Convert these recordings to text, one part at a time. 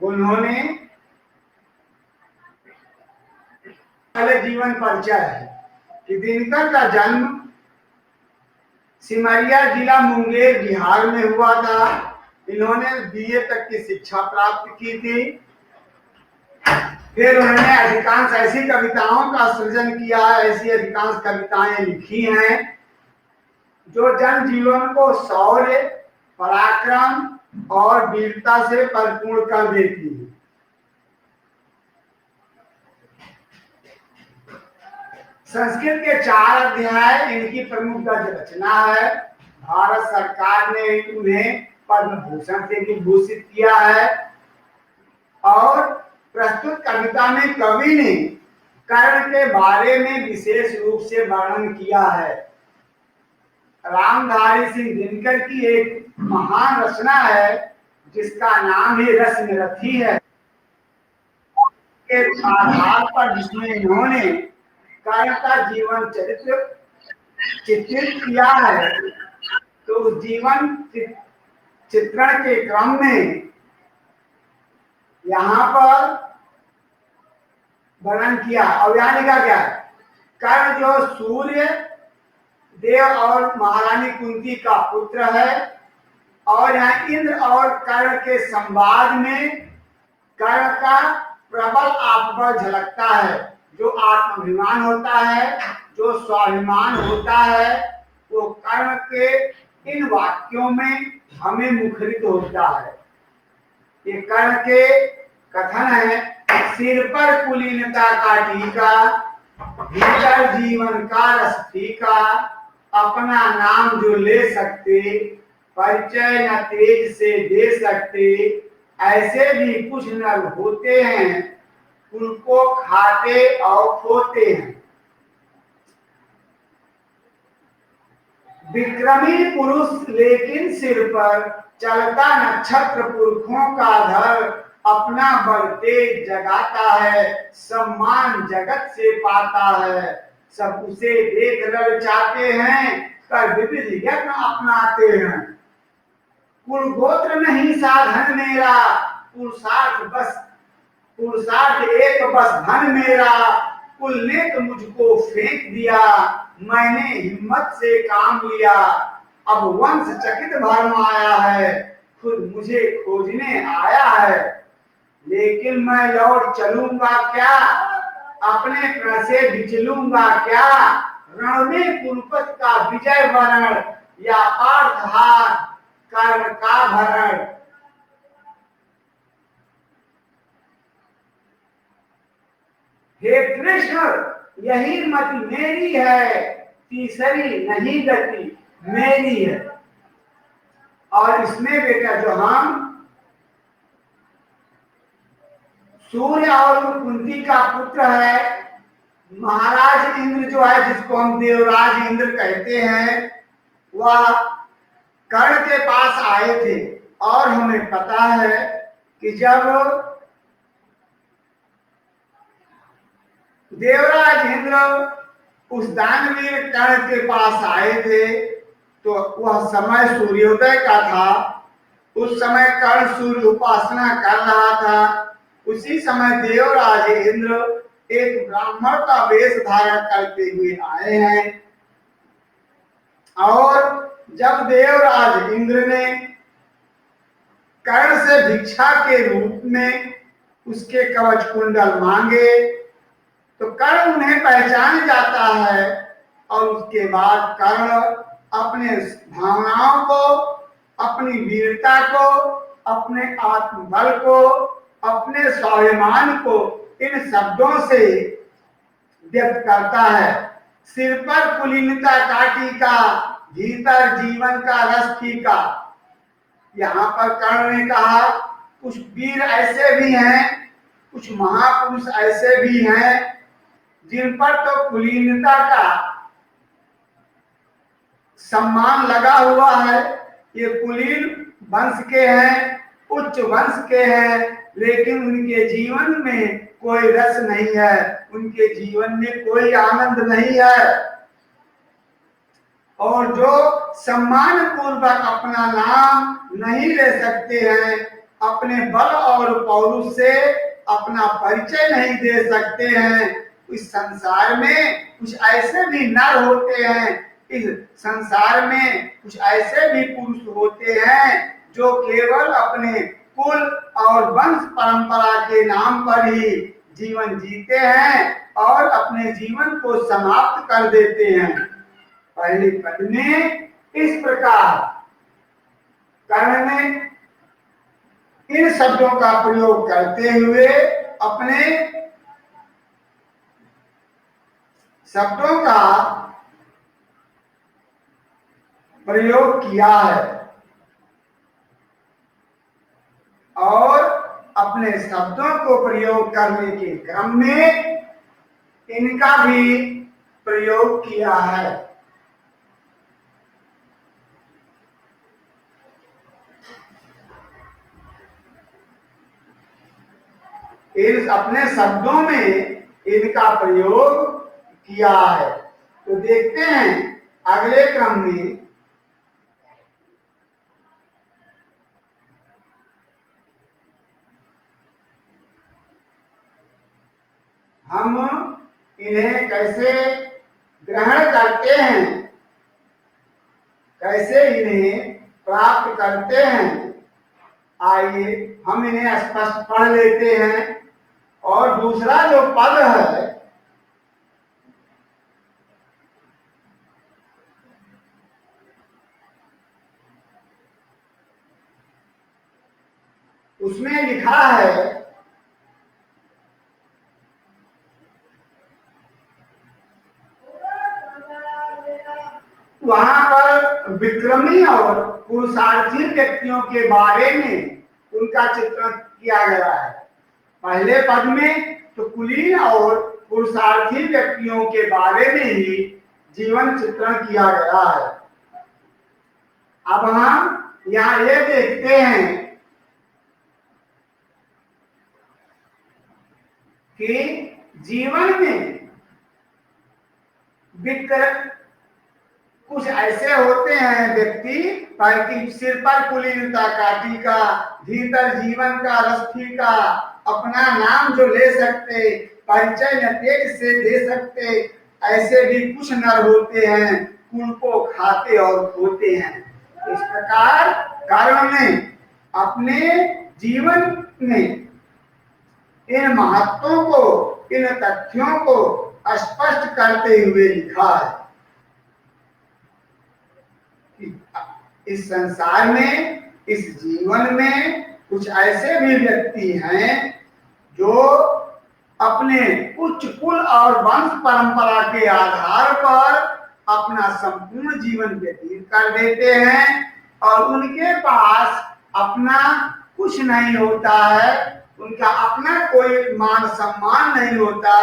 उन्होंने पहले जीवन परिचय है कि दिनकर का जन्म सिमरिया जिला मुंगेर बिहार में हुआ था। इन्होंने बीए तक की शिक्षा प्राप्त की थी। फिर उन्होंने अधिकांश ऐसी कविताओं का सृजन किया है, ऐसी अधिकांश कविताएं लिखी हैं जो जन जीवन को शौर्य, पराक्रम और वीरता से परिपूर्ण कर देती है। संस्कृत के 4 अध्याय इनकी प्रमुख गद्य रचना है। भारत सरकार ने उन्हें पद्म भूषण से विभूषित किया है और प्रस्तुत कविता में कवि ने कर्ण के बारे में विशेष रूप से वर्णन किया है। रामधारी सिंह दिनकर की एक महान रचना है जिसका नाम ही रश्मिरथी है, के आधार पर जिसमें इन्होंने कर्ण का जीवन चरित्र चित्रित किया है। तो जीवन चित्रण के क्रम में यहाँ पर वर्णन किया। और यहाँ लिखा क्या है, कर्ण जो सूर्य देव और महारानी कुंती का पुत्र है, और यहाँ इंद्र और कर्ण के संवाद में कर्ण का प्रबल आत्मबल झलकता है। जो आत्माभिमान होता है, जो स्वाभिमान होता है, वो कर्ण के इन वाक्यों में हमें मुखरित होता है। ये कर्ण के कथन है, सिर पर कुलीनता का टीका, भीतर जीवन का रस फीका, अपना नाम जो ले सकते, परिचय न तेज से दे सकते, ऐसे भी कुछ नर होते हैं, उनको खाते और खोते हैं। विक्रमी पुरुष लेकिन सिर पर चलता नक्षत्र पुरखों का धर, अपना बल तेज जगाता है, सम्मान जगत से पाता है। सब उसे देख लड़ चाहते हैं, कर विविध यत्न अपनाते हैं। कुल गोत्र नहीं साधन मेरा, पुरुषार्थ एक बस धन मेरा। कुल ने तो मुझको फेंक दिया, मैंने हिम्मत से काम लिया। अब वंश चकित भरम आया है, खुद मुझे खोजने आया है। लेकिन मैं लौट चलूंगा क्या, अपने प्रण से बिचलूंगा क्या। रण में कुलपत का विजय वरण, या पार्थ हार कर्ण का भरण। हे कृष्ण यही मति मेरी है, तीसरी नहीं गति मेरी है। और इसमें बेटा जो हम सूर्य और कुंती का पुत्र है, महाराज इंद्र जो है, जिसको हम देवराज इंद्र कहते हैं, वह कर्ण के पास आए थे। और हमें पता है कि जब देवराज इंद्र उस दानवीर कर्ण के पास आए थे, तो वह समय सूर्योदय का था। उस समय कर्ण सूर्य उपासना कर रहा था। उसी समय देवराज इंद्र एक ब्राह्मण का वेश धारण करते हुए आए हैं। और जब देवराज इंद्र ने कर्ण से भिक्षा के रूप में उसके कवच कुंडल मांगे, तो कर्ण उन्हें पहचान जाता है। और उसके बाद कर्ण अपने भावनाओं को, अपनी वीरता को, अपने आत्मबल को, अपने स्वाभिमान को इन शब्दों से व्यक्त करता है। सिर पर कुलीनता का टीका, भीतर जीवन का रस फीका। यहाँ पर कर्ण ने कहा कुछ वीर ऐसे भी हैं, कुछ महापुरुष ऐसे भी हैं जिन पर तो कुलीनता का सम्मान लगा हुआ है। ये कुलीन वंश के हैं, उच्च वंश के हैं, लेकिन उनके जीवन में कोई रस नहीं है, उनके जीवन में कोई आनंद नहीं है। और जो सम्मान पूर्वक अपना नाम नहीं ले सकते हैं, अपने बल और पौरुष से अपना परिचय नहीं दे सकते हैं। इस संसार में कुछ ऐसे भी नर होते हैं, इस संसार में कुछ ऐसे भी पुरुष होते हैं जो केवल अपने कुल और वंश परंपरा के नाम पर ही जीवन जीते हैं और अपने जीवन को समाप्त कर देते हैं। पहले पद में इस प्रकार कर्ण ने इन शब्दों का प्रयोग करते हुए अपने शब्दों का प्रयोग किया है और अपने शब्दों को प्रयोग करने के क्रम में इनका भी प्रयोग किया है। इन अपने शब्दों में इनका प्रयोग किया है। तो देखते हैं अगले क्रम में हम इन्हें कैसे ग्रहण करते हैं, कैसे इन्हें प्राप्त करते हैं। आइए हम इन्हें स्पष्ट पढ़ लेते हैं। और दूसरा जो पद है उसमें लिखा है वहां पर विक्रमी और पुरुषार्थी व्यक्तियों के बारे में उनका चित्रण किया गया है। पहले पद में तो कुलीन और पुरुषार्थी व्यक्तियों के बारे में ही जीवन चित्रण किया गया है। अब हम यहाँ ये देखते हैं कि जीवन में कुछ ऐसे होते हैं व्यक्ति कि सिर पर कुलीनता का टीका, भीतर जीवन का रस्ती का, अपना नाम जो ले सकते, परिचय न तेज से दे सकते, ऐसे भी कुछ नर होते हैं, कुल को खाते और खोते हैं। इस प्रकार कर्ण ने अपने जीवन में इन महत्वों को, इन तथ्यों को स्पष्ट करते हुए लिखा है। इस संसार में, इस जीवन में कुछ ऐसे भी व्यक्ति हैं जो अपने उच्च कुल और वंश परंपरा के आधार पर अपना संपूर्ण जीवन व्यतीत कर देते हैं और उनके पास अपना कुछ नहीं होता है, उनका अपना कोई मान सम्मान नहीं होता,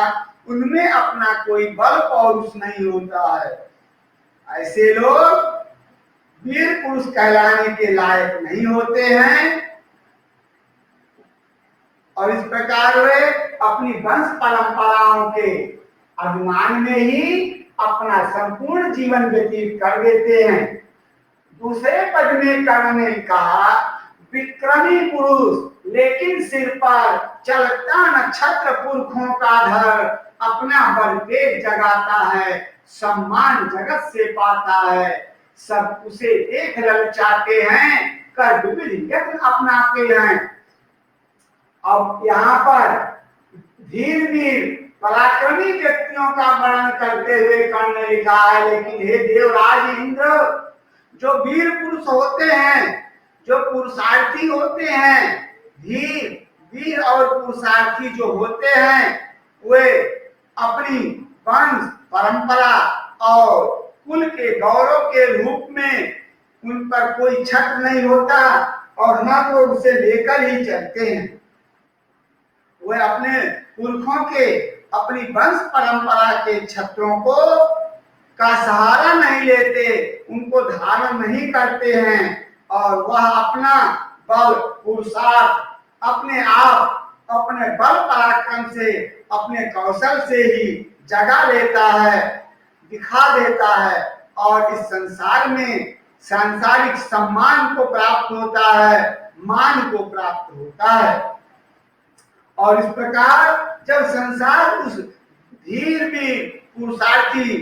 उनमें अपना कोई बल पौरुष नहीं होता है। ऐसे लोग वीर पुरुष कहलाने के लायक नहीं होते हैं और इस प्रकार वे अपनी वंश परंपराओं के अभिमान में ही अपना संपूर्ण जीवन व्यतीत कर देते हैं। दूसरे पद में कर्ण ने कहा विक्रमी पुरुष, लेकिन सिर पर चलता नक्षत्र पुरखों का धर, अपना बल वेग जगाता है, सम्मान जगत से पाता है, सब उसे देख ललचाते हैं, कर विविध यत्न अपनाते हैं। अब यहाँ पर धीर वीर पराक्रमी व्यक्तियों का वर्णन करते हुए कर्ण ने लिखा है, लेकिन हे देवराज इंद्र, जो वीर पुरुष होते हैं, जो पुरुषार्थी होते हैं, वीर और पुरुषार्थी जो होते हैं, वे अपनी वंश परंपरा और कुल के गौरव के रूप में उन पर कोई छत्र नहीं होता और न तो उसे लेकर ही चलते हैं। वे अपने पुरखों के, अपनी वंश परंपरा के छत्रों को का सहारा नहीं लेते, उनको धारण नहीं करते हैं और वह अपना बल पुरुषार्थ अपने आप, अपने बल पराक्रम से, अपने कौशल से ही जगा लेता है, दिखा देता है और इस संसार में सांसारिक सम्मान को प्राप्त होता है मान को प्राप्त होता है। और इस प्रकार जब संसार उस धीर वीर पुरुषार्थी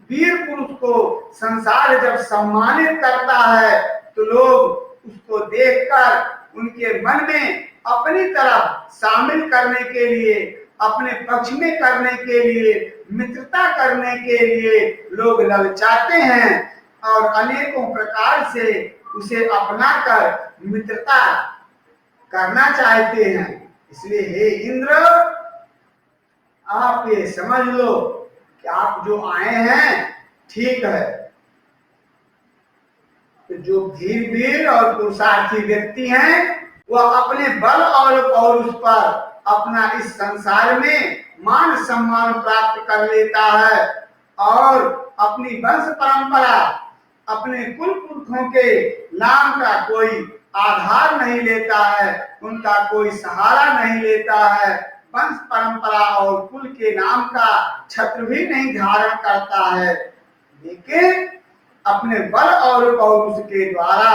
वीर पुरुष को संसार जब सम्मानित करता है तो लोग उसको देखकर उनके मन में अपनी तरफ शामिल करने के लिए, अपने पक्ष में करने के लिए, मित्रता करने के लिए लोग ललचाते हैं और अनेकों प्रकार से उसे अपनाकर मित्रता करना चाहते हैं। इसलिए हे इंद्र, आप ये समझ लो कि आप जो आए हैं ठीक है। तो जो धीर वीर और पुरुषार्थी व्यक्ति हैं वह अपने बल और पौरुष पर अपना इस संसार में मान सम्मान प्राप्त कर लेता है और अपनी वंश परंपरा, अपने कुल पुरखों के नाम का कोई आधार नहीं लेता है, उनका कोई सहारा नहीं लेता है, वंश परंपरा और कुल के नाम का छत्र भी नहीं धारण करता है, लेकिन अपने बल और पौरुष के द्वारा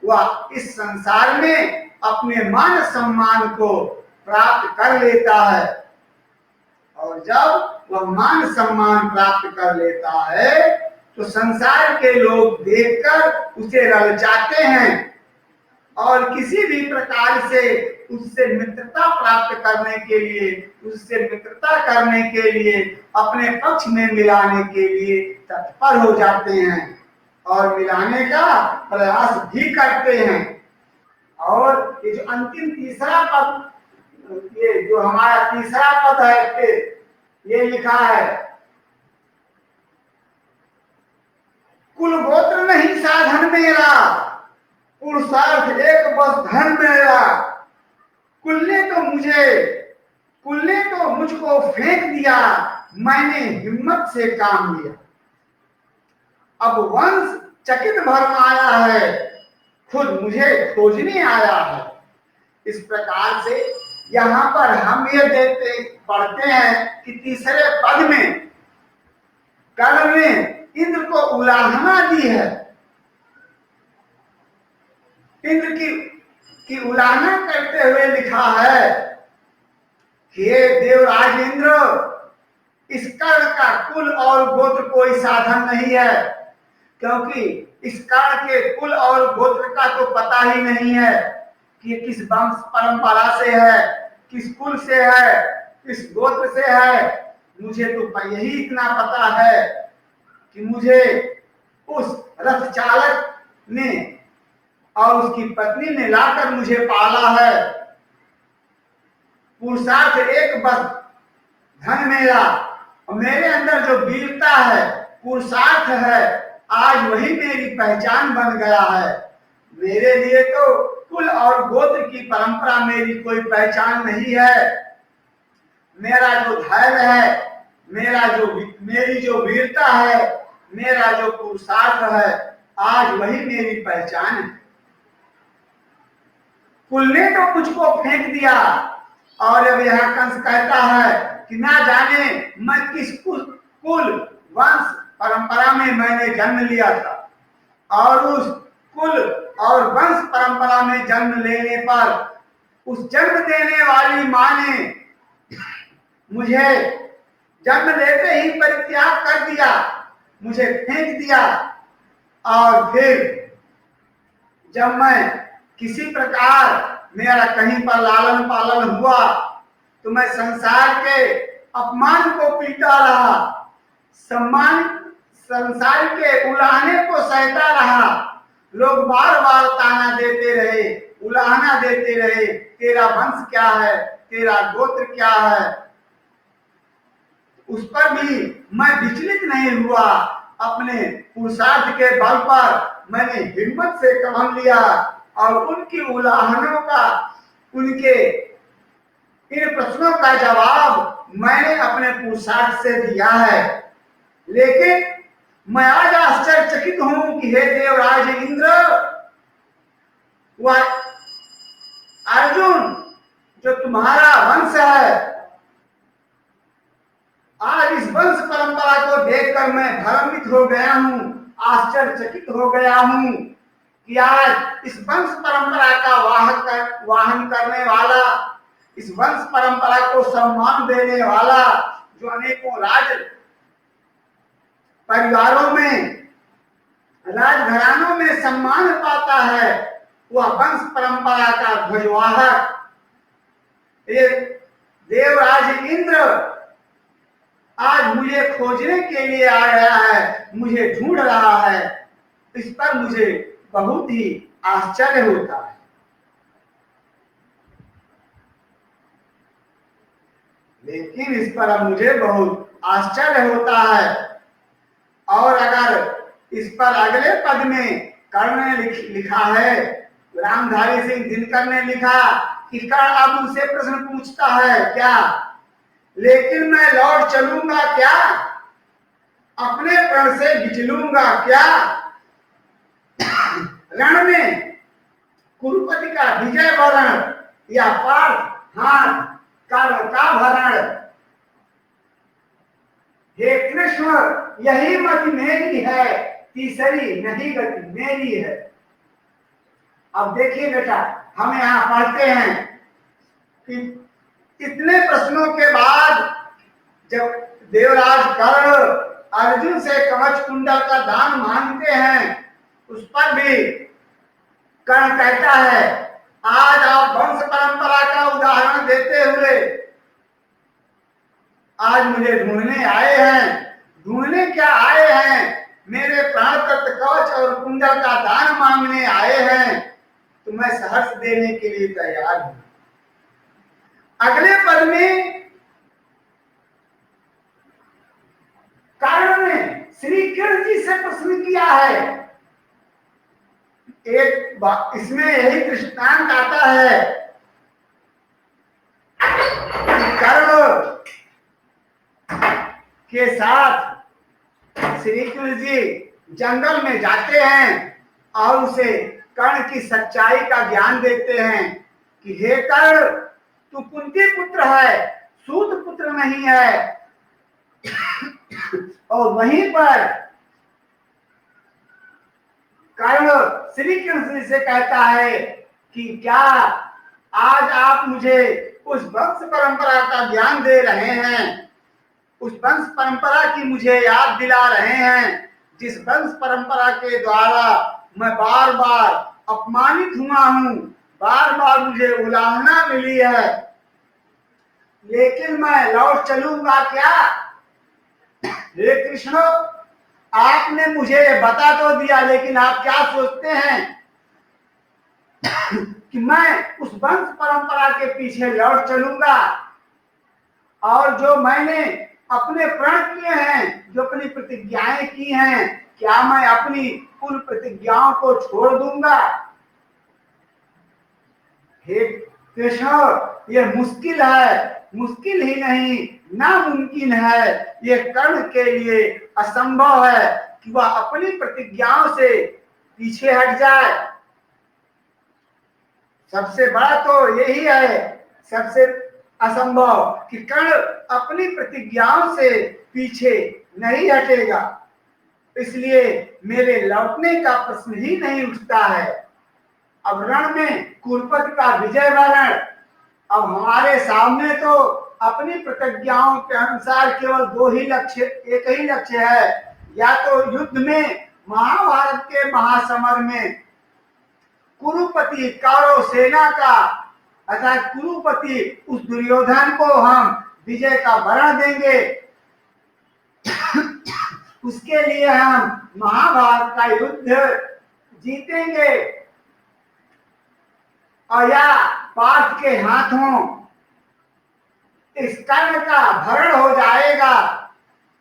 वह इस संसार में अपने मान सम्मान को प्राप्त कर लेता है। और जब वह मान सम्मान प्राप्त कर लेता है तो संसार के लोग देखकर उसे ललचाते हैं और किसी भी प्रकार से उससे मित्रता प्राप्त करने के लिए, उससे मित्रता करने के लिए, अपने पक्ष में मिलाने के लिए तत्पर हो जाते हैं और मिलाने का प्रयास भी करते हैं। और ये जो अंतिम तीसरा पद, ये जो हमारा तीसरा पद है, फिर ये लिखा है, कुल गोत्र नहीं साधन मेरा, पुरुषार्थ एक बस धन मेरा। कुल ने तो मुझको फेंक दिया, मैंने हिम्मत से काम लिया। अब वंश चकित भरमाया है, खुद मुझे खोजने आया है। इस प्रकार से यहाँ पर हम ये पढ़ते हैं कि तीसरे पद में कर्ण ने इंद्र को उलाहना दी है। इंद्र की उलाहना करते हुए लिखा है कि हे देवराज इंद्र, इस कर्ण का कुल और गोत्र कोई साधन नहीं है, क्योंकि इस कर्ण के कुल और गोत्र का तो पता ही नहीं है कि किस वंश परंपरा से है, किस कुल से है, किस गोत्र से है। मुझे तो यही इतना पता है कि मुझे उस रथ चालक ने और उसकी पत्नी ने लाकर मुझे पाला है। पुरुषार्थ एक बस धन मेरा, और मेरे अंदर जो वीरता है, पुरुषार्थ है, आज वही मेरी पहचान बन गया है। मेरे लिए तो कुल और गोत्र की परंपरा मेरी कोई पहचान नहीं है। मेरा जो धैर्य है, मेरी जो वीरता है, मेरा जो पुरुषार्थ है, आज वही मेरी पहचान है। कुल ने तो मुझको फेंक दिया, और अब यहाँ कंस कहता है कि ना जाने मैं किस कुल वंश परंपरा में मैंने जन्म लिया था, और उस कुल और वंश परंपरा में जन्म लेने पर उस जन्म देने वाली माँ ने मुझे जन्म लेते ही परित्याग कर दिया, मुझे फेंक दिया। और फिर जब मैं किसी प्रकार मेरा कहीं पर लालन पालन हुआ तो मैं संसार के अपमान को पीटा रहा, संसार के उलाहने को सहता रहा। लोग बार बार ताना देते रहे, उलाहना देते रहे, तेरा वंश क्या है, तेरा गोत्र क्या है। उस पर भी मैं विचलित नहीं हुआ। अपने पुरुषार्थ के बल पर मैंने हिम्मत से काम लिया और उनकी उलाहनों का, उनके इन प्रश्नों का जवाब मैंने अपने पुरुषार्थ से दिया है। लेकिन मैं आज आश्चर्यचकित हूं कि हे देवराज इंद्र, वह अर्जुन जो तुम्हारा वंश है, आज इस वंश परंपरा को देखकर मैं भ्रमित हो गया हूं, आश्चर्यचकित हो गया हूं कि आज इस वंश परंपरा का वाहन करने वाला, इस वंश परंपरा को सम्मान देने वाला, जो अनेकों राज परिवारों में, राजघरानों में सम्मान पाता है, वह वंश परंपरा का ध्वजवाहक ये देवराज इंद्र आज मुझे खोजने के लिए आ गया है, मुझे ढूंढ रहा है। इस पर मुझे बहुत ही आश्चर्य होता है। लेकिन इस पर अब मुझे बहुत आश्चर्य होता है। और अगर इस पर अगले पद में कर्ण ने लिखा है, रामधारी सिंह दिनकर ने लिखा कि कर्ण अब उनसे प्रश्न पूछता है क्या, लेकिन मैं लौट चलूंगा क्या, अपने प्रण से बिचलूंगा क्या, रण में कुरुपति का विजय वरण या पार्थ हाथ का भरण। हे कृष्ण यही मति मेरी है, तीसरी नहीं गति मेरी है। अब देखिए बेटा, हम यहाँ पढ़ते हैं कि इतने प्रश्नों के बाद जब देवराज कर्ण अर्जुन से कवच कुंडल का दान मांगते हैं, उस पर भी कर्ण कहता है आज आप वंश परंपरा का उदाहरण देते हुए आज मुझे ढूंढने आए हैं। ढूंढने क्या आए हैं, मेरे प्राण तत्व कवच और कुंडल का दान मांगने आए हैं, तो मैं सहर्ष देने के लिए तैयार हूं। अगले पद में कर्ण ने श्री कृष्ण जी से प्रश्न किया है। एक इसमें यही दृष्टांत आता है कि कर्ण के साथ श्री कृष्ण जी जंगल में जाते हैं और उसे कर्ण की सच्चाई का ज्ञान देते हैं कि हे कर्ण, तू कुंती पुत्र है, सूत पुत्र नहीं है। और वहीं पर कर्ण श्री कृष्ण से कहता है कि क्या आज आप मुझे उस वंश परंपरा का ज्ञान दे रहे हैं, उस वंश परंपरा की मुझे याद दिला रहे हैं, जिस वंश परंपरा के द्वारा मैं बार बार अपमानित हुआ हूं, बार बार मुझे उलाहना मिली है, लेकिन मैं लौट चलूंगा क्या। हे कृष्ण, आपने मुझे बता तो दिया, लेकिन आप क्या सोचते हैं कि मैं उस वंश परंपरा के पीछे लौट चलूंगा, और जो मैंने अपने प्रण किए हैं, जो अपनी प्रतिज्ञाएं की हैं, क्या मैं अपनी उन प्रतिज्ञाओं को छोड़ दूंगा। हे कृष्ण, यह मुश्किल है, मुश्किल ही नहीं नामुमकिन है, यह कर्ण के लिए असंभव है कि वह अपनी प्रतिज्ञाओं से पीछे हट जाए। सबसे बड़ा तो यही है, सबसे असंभव कि कर्ण अपनी प्रतिज्ञाओं से पीछे नहीं हटेगा, इसलिए मेरे लौटने का प्रश्न ही नहीं उठता है। अब रण में कुरुपति का विजय वरण, अब हमारे सामने तो अपनी प्रतिज्ञाओं के अनुसार केवल दो ही लक्ष्य, एक ही लक्ष्य है, या तो युद्ध में महाभारत के महासमर में कुरुपति कौरव सेना का अर्थात कुरुपति उस दुर्योधन को हम विजय का वरण देंगे, उसके लिए हम महाभारत का युद्ध जीतेंगे, और या पार्थ के हाथों इस कर्ण का भरण हो जाएगा,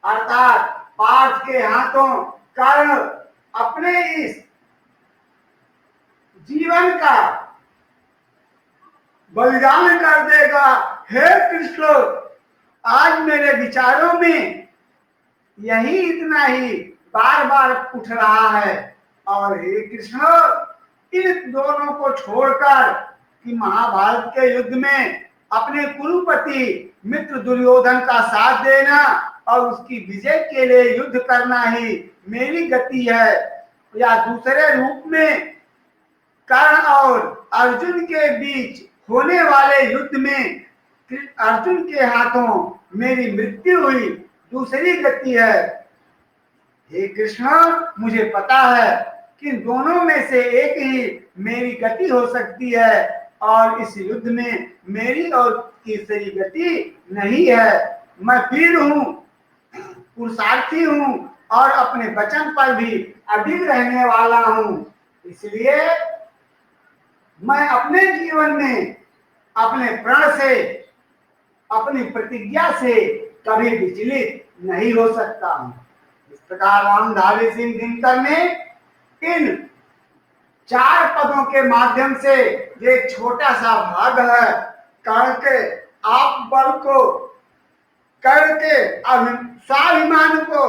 अर्थात पार्थ के हाथों कर्ण अपने इस जीवन का बलिदान कर देगा। हे कृष्ण, आज मेरे विचारों में यही इतना ही बार बार उठ रहा है। और हे कृष्ण, इन दोनों को छोड़कर कि महाभारत के युद्ध में अपने कुरुपति मित्र दुर्योधन का साथ देना और उसकी विजय के लिए युद्ध करना ही मेरी गति है, या दूसरे रूप में कर्ण और अर्जुन के बीच होने वाले युद्ध में अर्जुन के हाथों मेरी मृत्यु हुई, दूसरी गति है। हे कृष्ण, मुझे पता है कि दोनों में से एक ही मेरी गति हो सकती है और इस युद्ध में मेरी और तीसरी गति नहीं है। मैं वीर हूँ, पुरुषार्थी हूँ और अपने वचन पर भी अडिग रहने वाला हूँ। इसलिए मैं अपने जीवन में अपने प्रण से, अपनी प्रतिज्ञा से कभी विचलित नहीं हो सकता हूँ। इस प्रकार रामधारी सिंह दिनकर ने इन 4 पदों के माध्यम से, जो एक छोटा सा भाग है, कर्ण के आप बल को, कर्ण के स्वाभिमान को,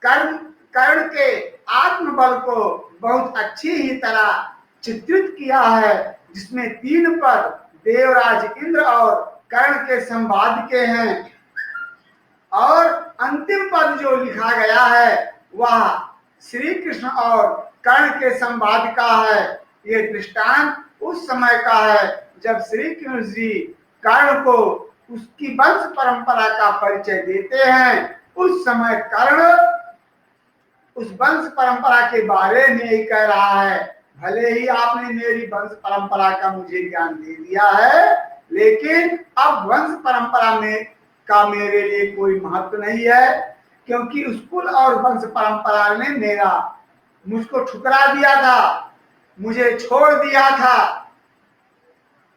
कर्ण के आत्मबल को बहुत अच्छी ही तरह चित्रित किया है, जिसमें 3 पद देवराज इंद्र और कर्ण के संवाद के हैं और अंतिम पद जो लिखा गया है वह श्री कृष्ण और कर्ण के संवाद का है। ये दृष्टांत उस समय का है जब श्री कृष्ण जी कर्ण को उसकी वंश परंपरा का परिचय देते हैं। उस समय कर्ण उस वंश परंपरा के बारे में ही कह रहा है, भले ही आपने मेरी वंश परंपरा का मुझे ज्ञान दे दिया है, लेकिन अब वंश परंपरा में का मेरे लिए कोई महत्व नहीं है, क्योंकि उस कुल और वंश परंपरा ने मुझको ठुकरा दिया था, मुझे छोड़ दिया था।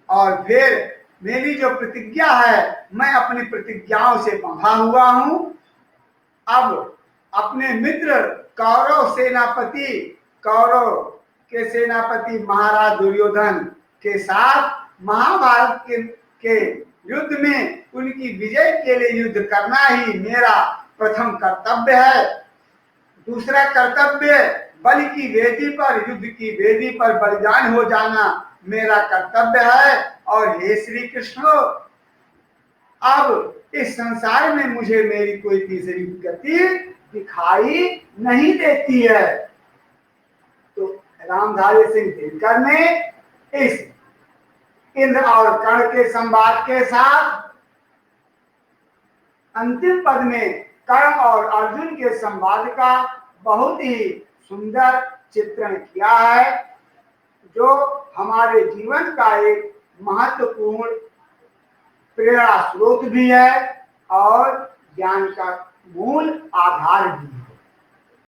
और फिर मेरी जो प्रतिज्ञा है, मैं अपनी प्रतिज्ञाओं से बंधा हुआ हूं। अब अपने मित्र कौरव के सेनापति महाराज दुर्योधन के साथ महाभारत के युद्ध में उनकी विजय के लिए युद्ध करना ही मेरा प्रथम कर्तव्य है। दूसरा कर्तव्य बलि की वेदी पर, युद्ध की वेदी पर बलिदान हो जाना मेरा कर्तव्य है। और हे श्री कृष्ण, अब इस संसार में मुझे मेरी कोई तीसरी गति दिखाई नहीं देती है। तो रामधारी सिंह दिनकर ने इस इंद्र और कर्ण के संवाद के साथ अंतिम पद में कर्ण और अर्जुन के संवाद का बहुत ही सुंदर चित्रण किया है, जो हमारे जीवन का एक महत्वपूर्ण प्रेरणा स्रोत भी है और ज्ञान का मूल आधार भी है।